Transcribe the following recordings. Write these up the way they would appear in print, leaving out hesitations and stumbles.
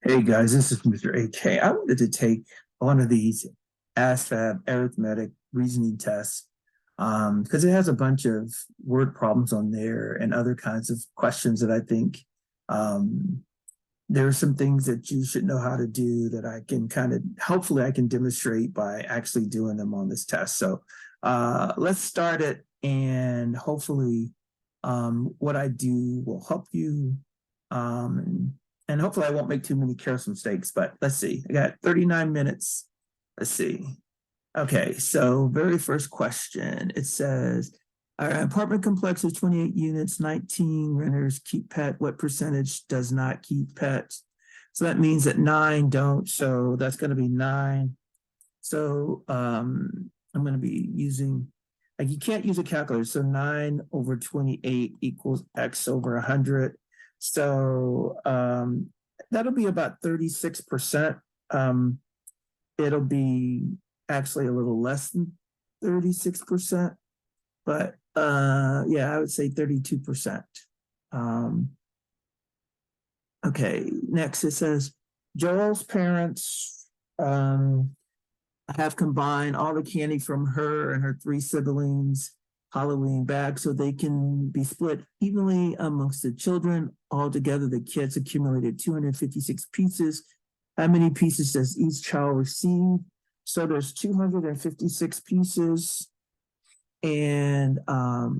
Hey guys, this is Mr. AK. I wanted to take one of these ASVAB arithmetic reasoning tests because it has a bunch of word problems on there and other kinds of questions that I think um, there are some things that you should know how to do that I can hopefully I can demonstrate by actually doing them on this test. So let's start it, and hopefully what I do will help you. And hopefully I won't make too many careless mistakes, but let's see. I got 39 minutes. Let's see. Okay, so very first question. It says, our apartment complex is 28 units, 19 renters keep pet. What percentage does not keep pets? So that means that 9 don't. So that's going to be 9. So I'm going to be using, like, you can't use a calculator. So 9 over 28 equals X over 100. So that'll be about 36%. It'll be actually a little less than 36%, but yeah, I would say 32%. Okay, next it says Joel's parents have combined all the candy from her and her 3 siblings Halloween bag so they can be split evenly amongst the children. Altogether, the kids accumulated 256 pieces. How many pieces does each child receive? So there's 256 pieces. And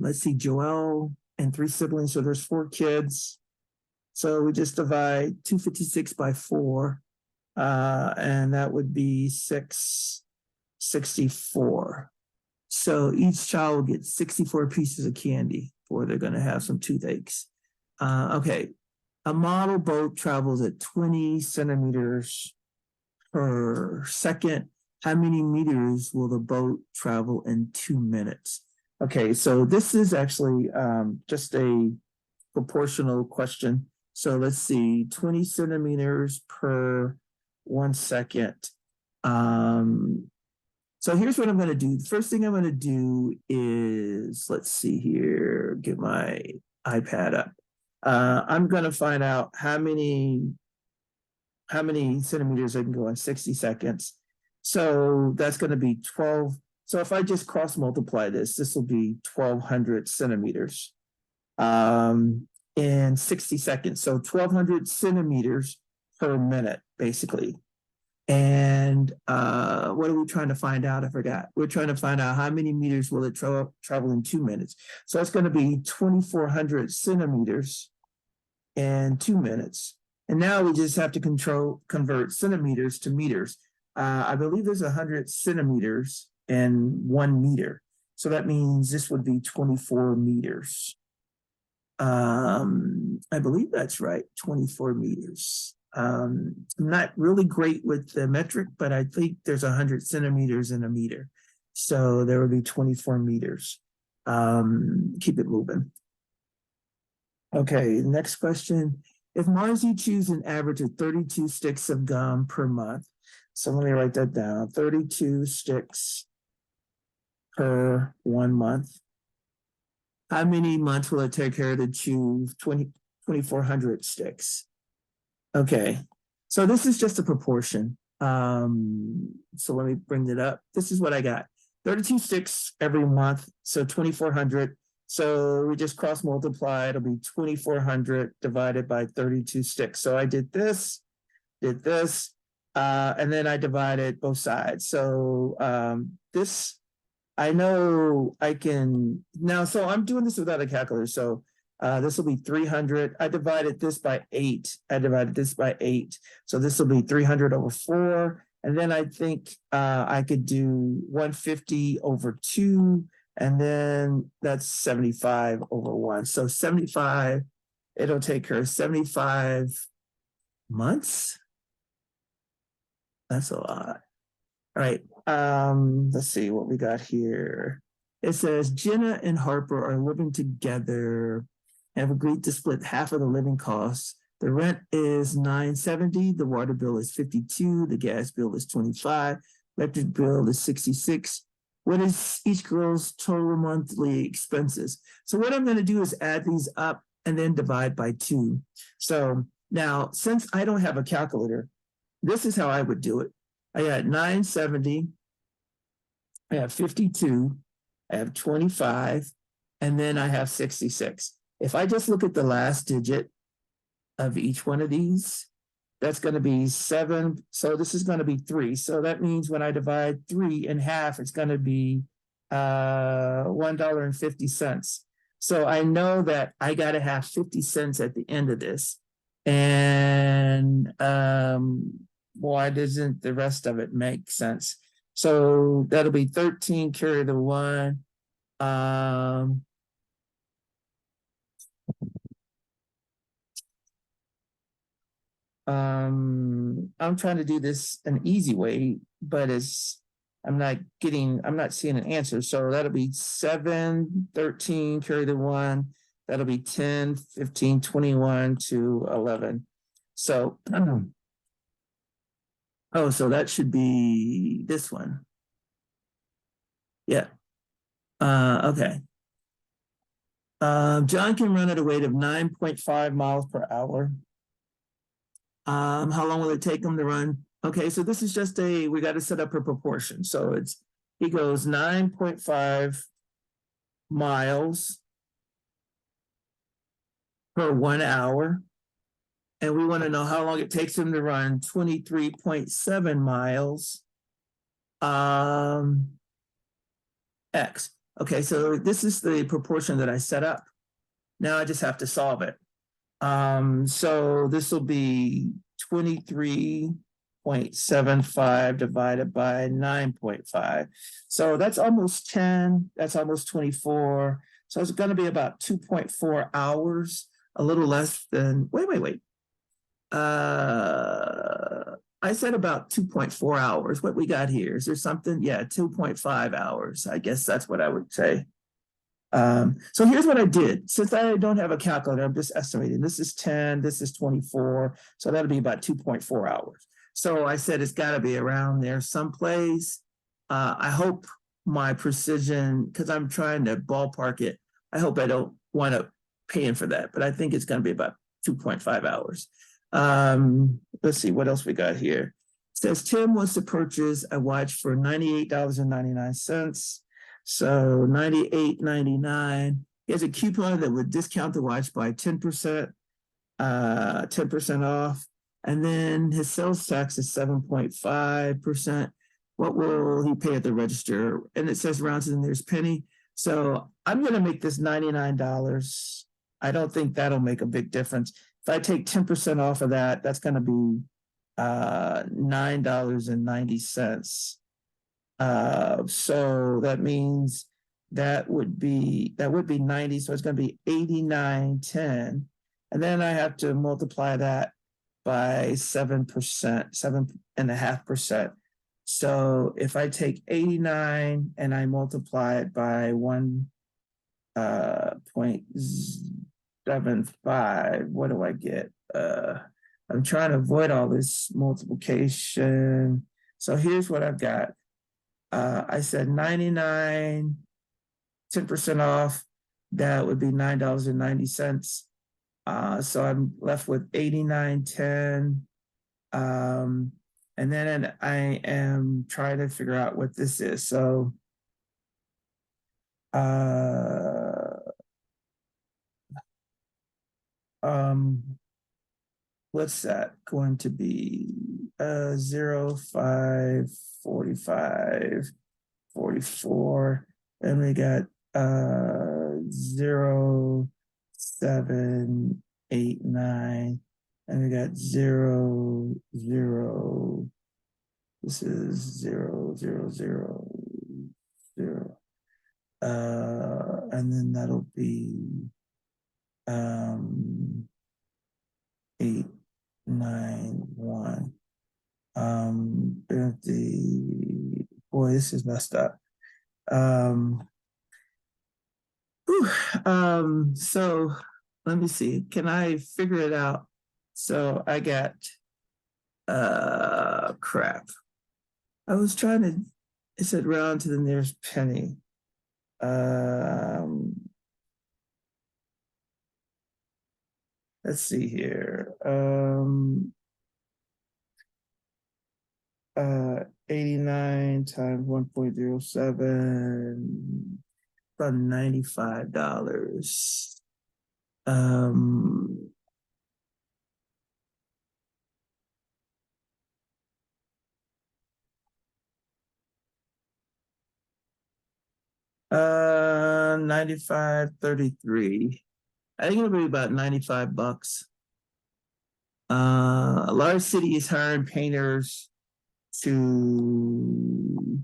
let's see, Joel and 3 siblings. So there's 4 kids. So we just divide 256 by 4. And that would be 664. So each child will get 64 pieces of candy, or they're going to have some toothaches. Okay, a model boat travels at 20 centimeters per second. How many meters will the boat travel in 2 minutes? Okay, so this is actually just a proportional question. So let's see, 20 centimeters per 1 second. So here's what I'm going to do. The first thing I'm going to do is, let's see here, get my iPad up. I'm going to find out how many centimeters I can go in 60 seconds. So that's going to be 12. So if I just cross multiply this will be 1,200 centimeters in 60 seconds. So 1,200 centimeters per minute, basically. And what are we trying to find out? I forgot. We're trying to find out how many meters will it travel in 2 minutes. So it's going to be 2,400 centimeters in 2 minutes. And now we just have to convert centimeters to meters. I believe there's 100 centimeters in 1 meter. So that means this would be 24 meters. I believe that's right, 24 meters. I'm not really great with the metric, but I think there's 100 centimeters in a meter. So there would be 24 meters. Keep it moving. Okay, next question. If Marzi chews an average of 32 sticks of gum per month, so let me write that down, 32 sticks per 1 month. How many months will it take her to chew 2,400 sticks? Okay, so this is just a proportion. So let me bring it up. This is what I got. 32 sticks every month, so 2,400. So we just cross multiply, it'll be 2,400 divided by 32 sticks. So I did this, and then I divided both sides. So this, I know I can, now, so I'm doing this without a calculator. So this will be 300. I divided this by 8. So this will be 300 over 4. And then I think I could do 150 over 2. And then that's 75 over 1. So 75, it'll take her 75 months. That's a lot. All right. Let's see what we got here. It says Jenna and Harper are living together and have agreed to split half of the living costs. The rent is $970, the water bill is $52, the gas bill is $25, electric bill is $66. What is each girl's total monthly expenses? So what I'm going to do is add these up and then divide by 2. So Now, since I don't have a calculator, this is how I would do it. I got 970, I have 52, I have 25, and then I have 66. If I just look at the last digit of each one of these, that's going to be 7. So this is going to be 3. So that means when I divide 3 in half, it's going to be $1.50. So I know that I got to have 50 cents at the end of this. And why doesn't the rest of it make sense? So that'll be 13 carry the 1. I'm trying to do this an easy way, but I'm not seeing an answer. So that'll be 7, 13, carry the 1. That'll be 10, 15, 21 to 11. So, oh, so that should be this one. Yeah. Okay. John can run at a rate of 9.5 miles per hour. How long will it take him to run? Okay, so this is just we got to set up a proportion. So he goes 9.5 miles per 1 hour. And we want to know how long it takes him to run 23.7 miles X. Okay, so this is the proportion that I set up. Now I just have to solve it. So this will be 23.75 divided by 9.5. So that's almost 10. That's almost 24. So it's going to be about 2.4 hours, a little less than, wait. I said about 2.4 hours. What we got here? Is there something? Yeah, 2.5 hours. I guess that's what I would say. So here's what I did. Since I don't have a calculator, I'm just estimating. This is 10, this is 24. So that'll be about 2.4 hours. So I said it's got to be around there someplace. I hope my precision, because I'm trying to ballpark it, I hope I don't wind up paying for that, but I think it's going to be about 2.5 hours. Let's see what else we got here. It says Tim wants to purchase a watch for $98.99. So $98.99. He has a coupon that would discount the watch by 10%, 10% off. And then his sales tax is 7.5%. What will he pay at the register? And it says round to the nearest penny. So I'm going to make this $99. I don't think that'll make a big difference. If I take 10% off of that, that's going to be $9.90. So that means that would be 90. So it's going to be 89.10. And then I have to multiply that by 7%, 7.5%. So if I take 89 and I multiply it by 1.75, what do I get? I'm trying to avoid all this multiplication. So here's what I've got. I said 99, 10% off. That would be $9.90. So I'm left with 89.10. And then I am trying to figure out what this is. So what's that going to be? 0, 5, 45, 44. And we got 0, 7, 8, 9. And we got 0, 0. This is 0, 0, 0, 0. And then that'll be 8, 9, 1. Boy, this is messed up. So let me see. Can I figure it out? So I got crap. I was trying to, it said round to the nearest penny. Let's see here. 89 times 1.07, about $95. Um, 95.33. I think it'll be about $95. A large city is hiring painters to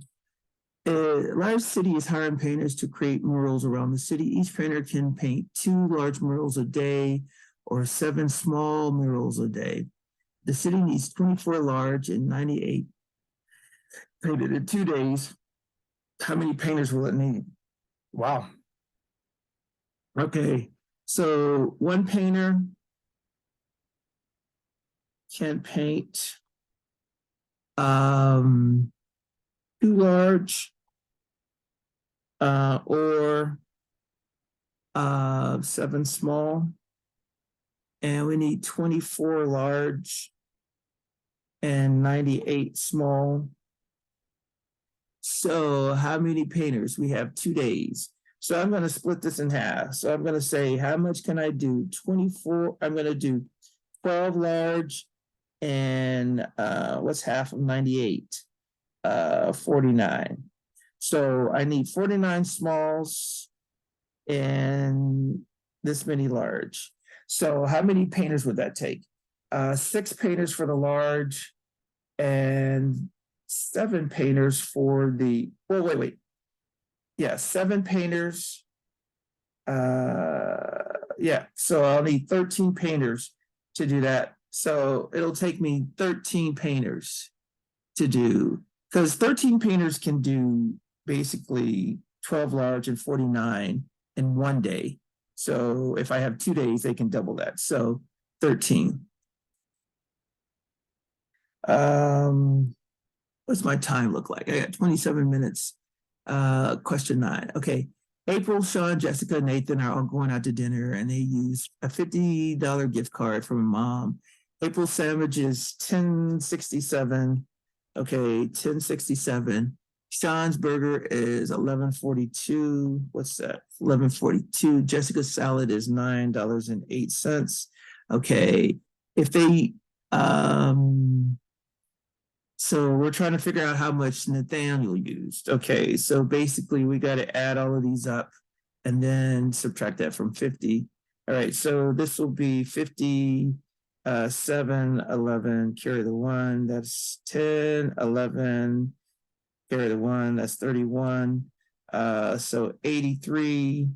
a large city is hiring painters to create murals around the city. Each painter can paint 2 large murals a day or 7 small murals a day. The city needs 24 large and 98 painted in 2 days. How many painters will it need? Wow. Okay. So one painter can paint 2 large or 7 small. And we need 24 large and 98 small. So how many painters? We have 2 days. So I'm going to split this in half. So I'm going to say, how much can I do? 24. I'm going to do 12 large and what's half of 98? 49. So I need 49 smalls and this many large. So how many painters would that take? 6 painters for the large and 7 painters for the, well, wait. Yeah, 7 painters. Yeah, so I'll need 13 painters to do that. So it'll take me 13 painters to do, because 13 painters can do basically 12 large and 49 in 1 day. So if I have 2 days, they can double that. So 13. What's my time look like? I got 27 minutes. Question 9. Okay. April, Sean, Jessica, Nathan are all going out to dinner and they use a $50 gift card from mom. April's sandwich is $10.67. Okay, $10.67. Sean's burger is $11.42. What's that? $11.42. Jessica's salad is $9.08. Okay. If they so we're trying to figure out how much Nathaniel used. Okay, so basically we got to add all of these up and then subtract that from 50. All right, so this will be 50, 7, 11, carry the 1, that's 10, 11, carry the 1, that's 31. So 83,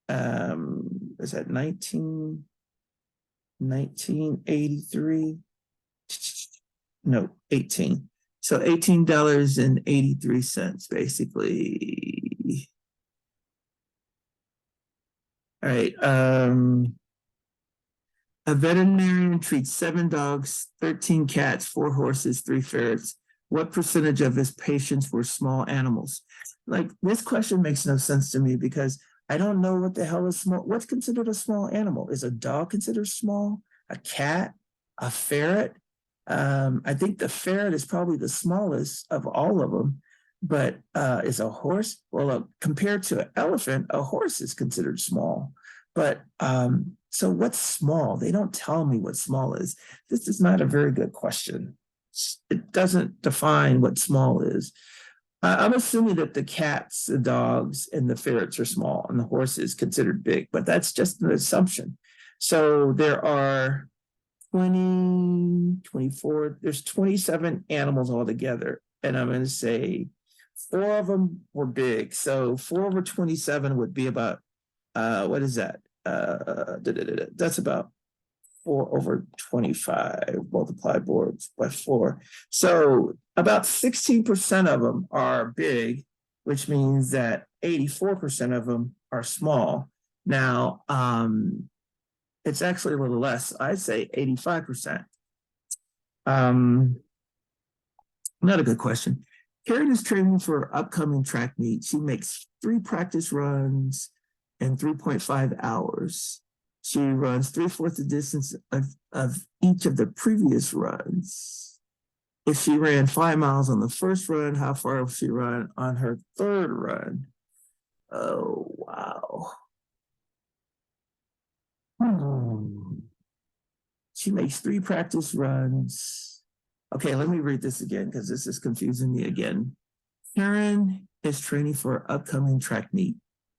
is that 1983? No, 18. So $18.83, basically. All right. A veterinarian treats 7 dogs, 13 cats, 4 horses, 3 ferrets. What percentage of his patients were small animals? Like, this question makes no sense to me because I don't know what the hell is small. What's considered a small animal? Is a dog considered small? A cat? A ferret? I think the ferret is probably the smallest of all of them, but is a horse? Well, compared to an elephant, a horse is considered small. But so what's small? They don't tell me what small is. This is not a very good question. It doesn't define what small is. I'm assuming that the cats, the dogs, and the ferrets are small, and the horse is considered big, but that's just an assumption. So there are 20, 24, there's 27 animals altogether. And I'm going to say 4 of them were big. So 4 over 27 would be about, what is that? That's about 4 over 25 multiplied by 4. So about 16% of them are big, which means that 84% of them are small. Now, it's actually a little less. I'd say 85%. Not a good question. Karen is training for upcoming track meet. She makes 3 practice runs in 3.5 hours. She runs 3/4 the distance of each of the previous runs. if she ran 5 miles on the first run, how far will she run on her third run? Oh, wow. She makes 3 practice runs. Okay, let me read this again because this is confusing me again. Karen is training for an upcoming track meet.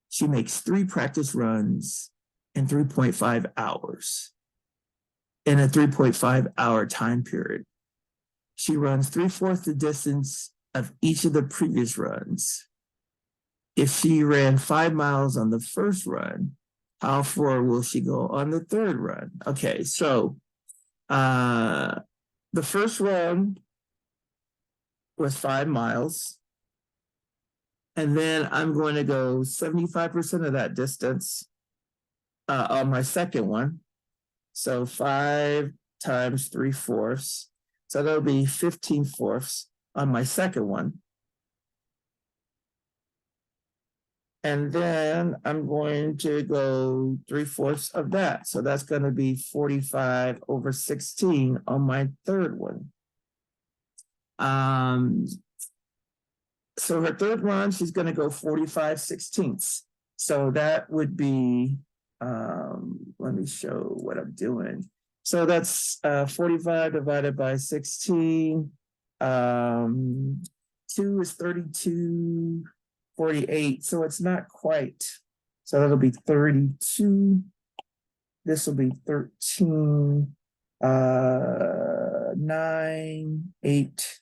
She makes 3 practice runs in 3.5 hours in a 3.5 hour time period. She runs 3/4 the distance of each of the previous runs. If she ran 5 miles on the first run, how far will she go on the third run? Okay, so the first run was 5 miles. And then I'm going to go 75% of that distance on my second one. So 5 times 3/4. So that'll be 15/4 on my second one. And then I'm going to go 3/4 of that. So that's going to be 45/16 on my third one. So her third run, she's going to go 45/16. So that would be, let me show what I'm doing. So that's 45 divided by 16. 2 is 32, 48. So it's not quite. So that'll be 32. This will be 13, 9, 8.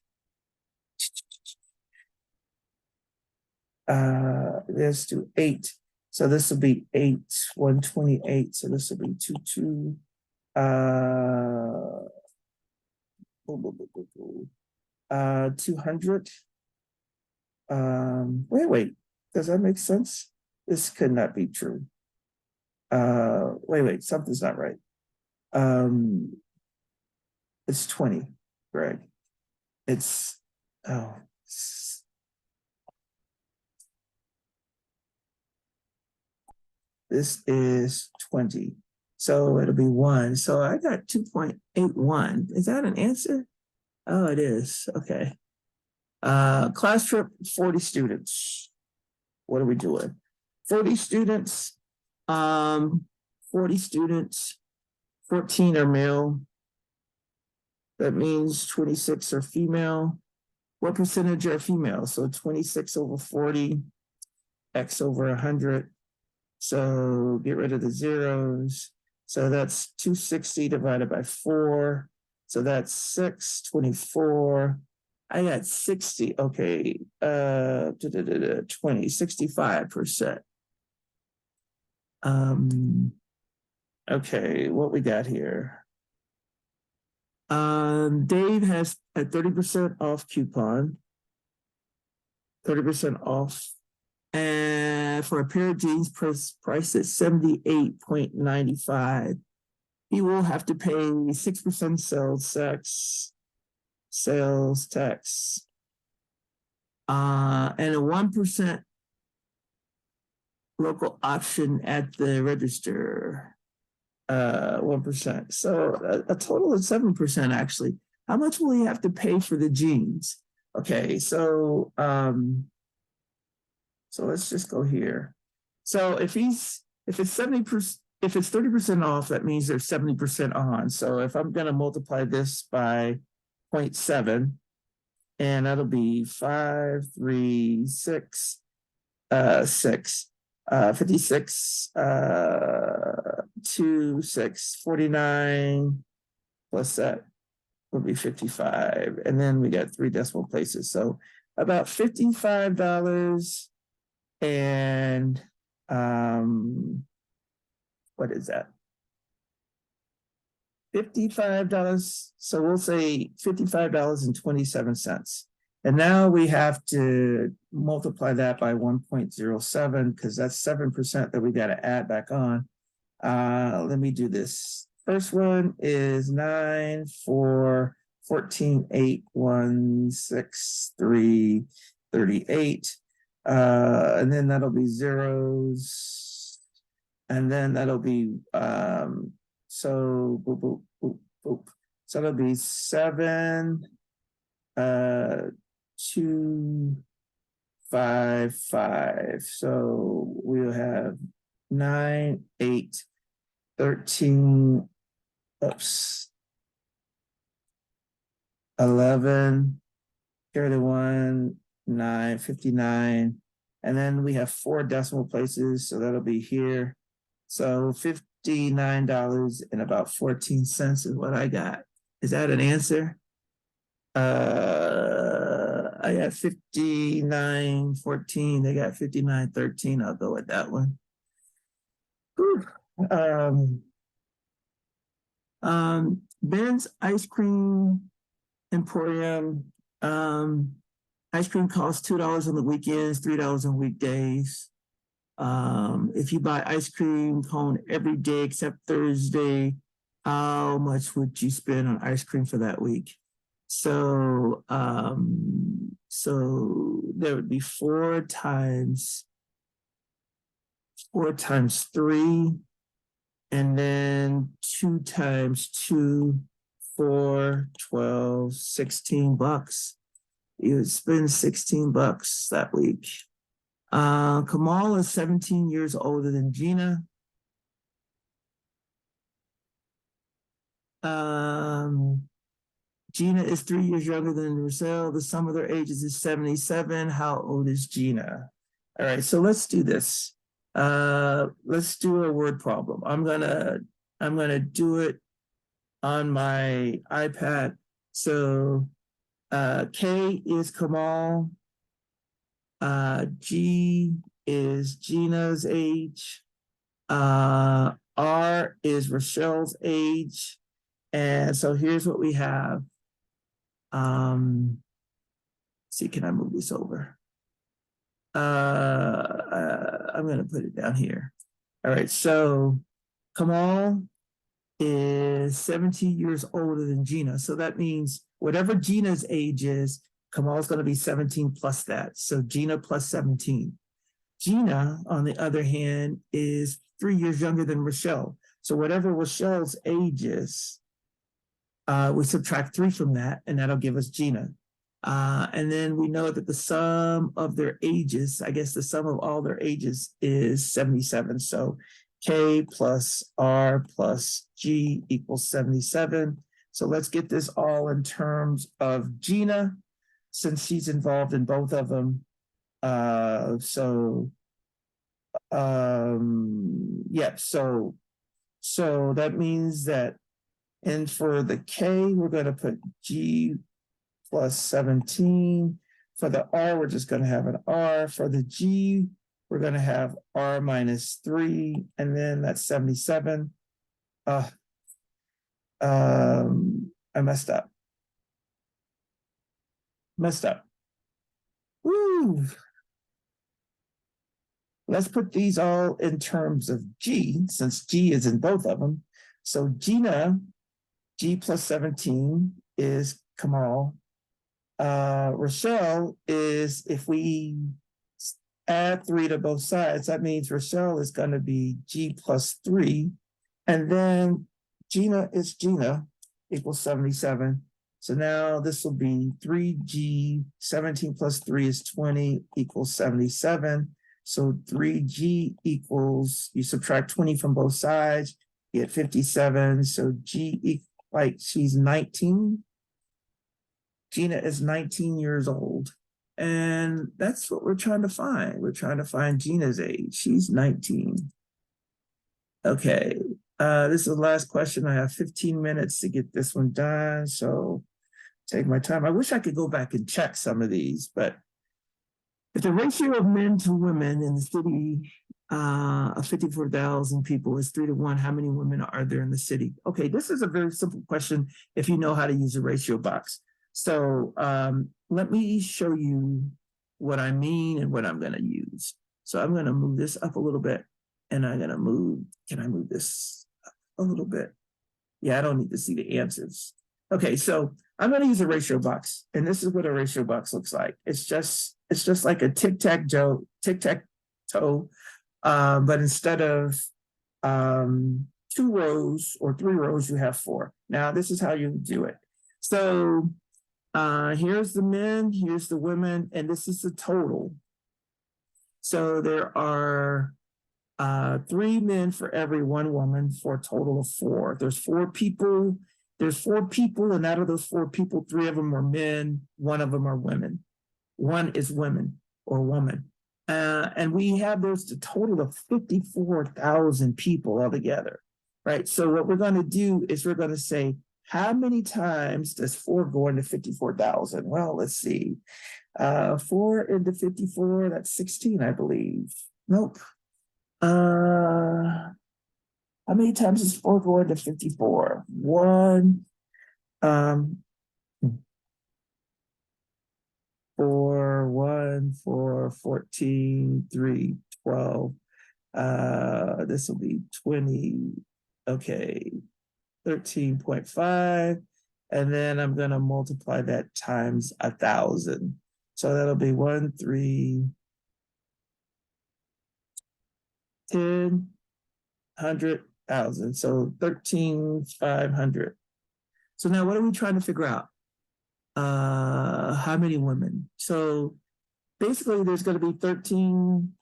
Let's do 8. So this will be 8, 128. So this will be 2, 2. 200. Wait. Does that make sense? This could not be true. Wait, something's not right. It's 20, Greg. It's this is 20. So it'll be 1. So I got 2.81. Is that an answer? Oh, it is. Okay. Class trip, 40 students. What are we doing? 40 students. 40 students. 14 are male. That means 26 are female. What percentage are female? So 26 over 40, X over 100. So get rid of the zeros. So that's 260 divided by 4. So that's 624. I got 60. Okay. 65%. Okay, what we got here? Dave has a 30% off coupon. 30% off. And for a pair of jeans priced at $78.95, he will have to pay 6% sales tax, and a 1% local option at the register. 1%. So a total of 7% actually. How much will he have to pay for the jeans? Okay, so let's just go here. So if it's 70%, if it's 30% off, that means there's 70% on. So if I'm going to multiply this by 0.7, and that'll be 5, 3, 6, 6, 56, 2, 6, 49, plus that will be 55. And then we got 3 decimal places. So about $55. And what is that? $55. So we'll say $55.27. And now we have to multiply that by 1.07 because that's 7% that we got to add back on. Let me do this. First one is 9, 4, 14, 8, 1, 6, 3, 38. And then that'll be zeros. And then that'll be, so boop, boop, boop, boop. So that'll be 7, 255. So we'll have 9, 8, 13, oops, 11, 31, 9, 59. And then we have 4 decimal places, so that'll be here. So $59 and about 14 cents is what I got. Is that an answer? I got 59.14. They got 59.13. I'll go with that one. Um, Ben's Ice Cream Emporium. Ice cream costs $2 on the weekends, $3 on weekdays. If you buy ice cream cone every day except Thursday, how much would you spend on ice cream for that week? So there would be 4 times 3, and then 2 times 2, 4, 12, $16. You would spend $16 that week. Kamal is 17 years older than Gina. Gina is 3 years younger than Rochelle. The sum of their ages is 77. How old is Gina? All right, so let's do this. Let's do a word problem. I'm gonna do it on my iPad. So K is Kamal. G is Gina's age. R is Rochelle's age. And so here's what we have. See, can I move this over? I'm going to put it down here. All right, so Kamal is 17 years older than Gina. So that means whatever Gina's age is, Kamal's going to be 17 plus that. So Gina plus 17. Gina, on the other hand, is 3 years younger than Rochelle. So whatever Rochelle's age is, we subtract 3 from that, and that'll give us Gina. And then we know that the sum of their ages, I guess the sum of all their ages is 77. So K plus R plus G equals 77. So let's get this all in terms of Gina, since she's involved in both of them. Yeah, so that means that, and for the K, we're going to put G plus 17. For the R, we're just going to have an R. For the G, we're going to have R minus 3, and then that's 77. I messed up. Woo! Let's put these all in terms of G, since G is in both of them. So Gina, G plus 17 is Kamal. Rochelle is, if we add 3 to both sides, that means Rochelle is going to be G plus 3. And then Gina is Gina equals 77. So now this will be 3G, 17 plus 3 is 20 equals 77. So 3G equals, you subtract 20 from both sides, you get 57. So G, like she's 19. Gina is 19 years old. And that's what we're trying to find. We're trying to find Gina's age. She's 19. Okay, this is the last question. I have 15 minutes to get this one done. So take my time. I wish I could go back and check some of these, but if the ratio of men to women in the city of 54,000 people is 3-to-1, how many women are there in the city? Okay, this is a very simple question if you know how to use a ratio box. So let me show you what I mean and what I'm going to use. So I'm going to move this up a little bit, and I'm going to move, can I move this up a little bit? Yeah, I don't need to see the answers. Okay, so I'm going to use a ratio box, and this is what a ratio box looks like. It's just like a tic-tac-toe, but instead of 2 rows or 3 rows, you have 4. Now, this is how you do it. So Here's the men, here's the women, and this is the total. So there are 3 men for every 1 woman for a total of 4. There's 4 people. There's 4 people, and out of those 4 people, 3 of them are men, 1 of them are women. 1 is women or woman. And we have there's a total of 54,000 people altogether, right? So what we're going to do is we're going to say, how many times does 4 go into 54,000? Well, let's see. 4 into 54, that's 16, I believe. Nope. How many times is 4 go into 54? 1. 4, 1, 4, 14, 3, 12. This will be 20. Okay, 13.5. And then I'm going to multiply that times 1,000. So that'll be 1, 3, 10, 100,000. So 13,500. So now what are we trying to figure out? How many women? So basically there's going to be 13.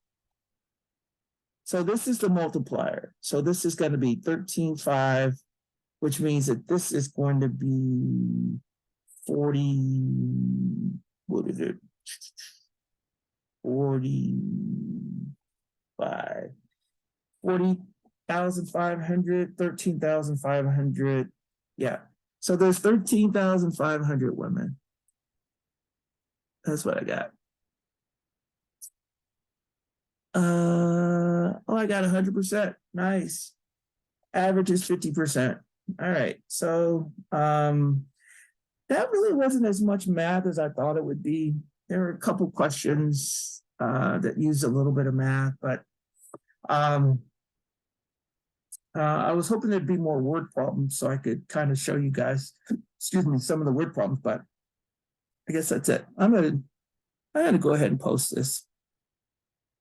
So this is the multiplier. So this is going to be 13.5, which means that this is going to be 40. What is it? 45. 40,500, 13,500. Yeah. So there's 13,500 women. That's what I got. I got 100%. Nice. Average is 50%. All right. So that really wasn't as much math as I thought it would be. There were a couple questions that used a little bit of math, but I was hoping there'd be more word problems so I could kind of show you guys, excuse me, some of the word problems, but I guess that's it. I'm gonna go ahead and post this.